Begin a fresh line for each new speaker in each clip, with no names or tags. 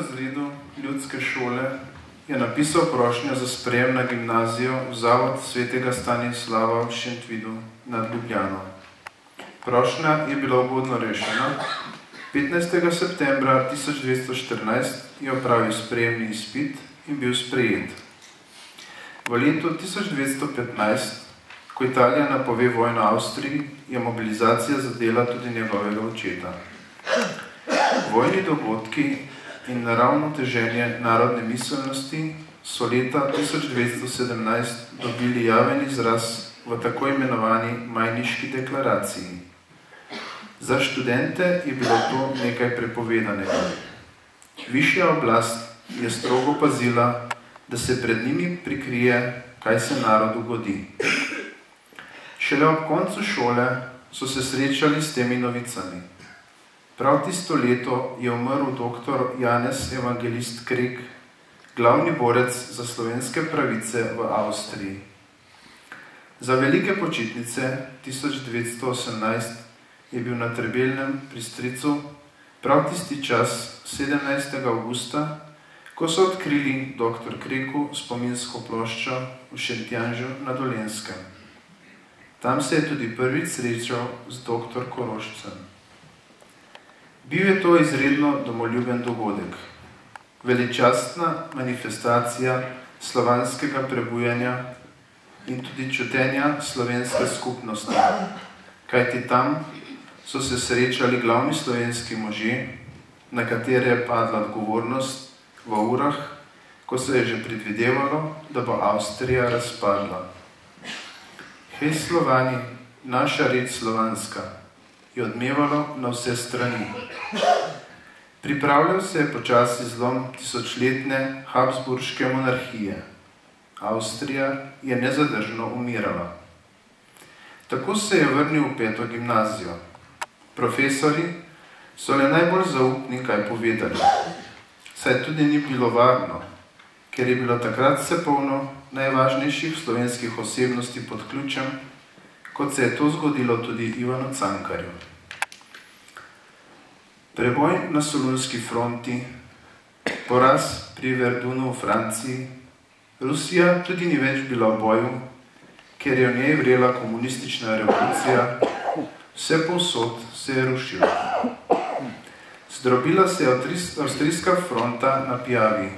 razredu ljudske šole je napisal prošnjo za sprejem na gimnazijo v Zavod svetega Stanislava v Šentvidu nad Ljubljano. Prošnja je bila ugodno rešena. 15. septembra 1914 je opravil sprejemni izpit in bil sprejet. V letu 1915, ko Italija napove vojno Avstriji, je mobilizacija zadela tudi njegovega očeta. Vojni dogodki in naravno teženje narodne miselnosti so leta 1917 dobili javen izraz v tako imenovani Majniški deklaraciji. Za študente je bilo to nekaj prepovedanega. Višja oblast je strogo pazila, da se pred njimi prikrije, kaj se narodu godi. Šele ob koncu šole so se srečali s temi novicami. Prav tisto leto je umrl dr. Janez Evangelist Krek, glavni borec za slovenske pravice v Avstriji. Za velike počitnice 1918 je bil na Trebelnem pri stricu prav tisti čas 17. avgusta, ko so odkrili dr. Kreku spominsko ploščo v Šentjanžu na Dolenjskem. Tam se je tudi prvič srečal z dr. Korošcem. Bil je to izredno domoljuben dogodek, veličastna manifestacija slovanskega prebujanja in tudi čutenja slovenske skupnosti, kajti tam so se srečali glavni slovenski možje, na katere je padla odgovornost v urah, ko se je že predvidevalo, da bo Avstrija razpadla. Hej Slovani, naša reč slovanska, je odmevalo na vse strani. Pripravljal se je počasi zlom tisočletne Habsburške monarhije. Avstrija je nezadržno umirala. Tako se je vrnil v 5. gimnazijo. Profesori so le najbolj zaupni kaj povedali, saj tudi ni bilo varno, ker je bilo takrat vse polno najvažnejših slovenskih osebnosti pod ključem, kot se je to zgodilo tudi Ivanu Cankarju. Preboj na Solunski fronti, poraz pri Verdunu v Franciji, Rusija tudi ni več bila v boju, ker je v njej vrela komunistična revolucija, vse povsod se je rušilo. Zdrobila se je avstrijska fronta na Piavi,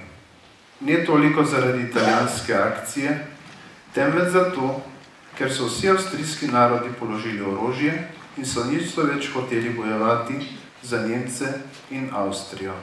ne toliko zaradi italijanske akcije, temveč zato, ker so vsi avstrijski narodi položili orožje in so nič več hoteli bojevati za Nemce in Avstrijo.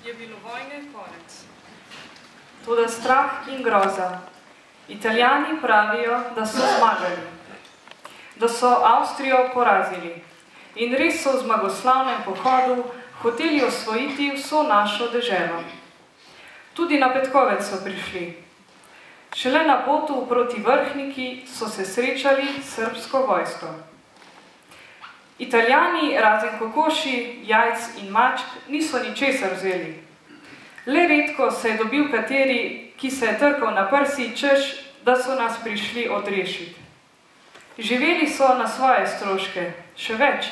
je bilo vojne konec.
Toda strah in groza. Italijani pravijo, da so zmagali, da so Avstrijo porazili in res so v zmagoslavnem pohodu hoteli osvojiti vso našo deželo. Tudi na Petkovec so prišli. Šele na potu proti Vrhniki so se srečali s srbsko vojsko. Italijani, razen kokoši, jajc in mačk, niso ničesar vzeli. Le redko se je dobil kateri, ki se je trkal na prsi, češ, da so nas prišli odrešiti. Živeli so na svoje stroške, še več.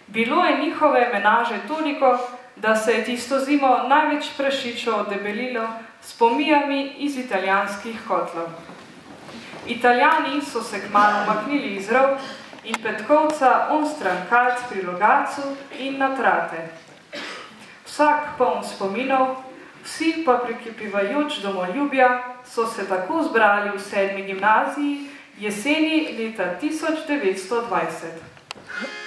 Bilo je njihove menaže toliko, da se je tisto zimo največ prašičev odebelilo s pomijami iz italijanskih kotlov. Italijani so se kmalu maknili iz rov in Petkovca onstran Kalc pri Logatcu in na Trate. Vsak poln spominov, vsi pa prikipivajoč domoljubja, so se tako zbrali v 7. gimnaziji jeseni leta 1920.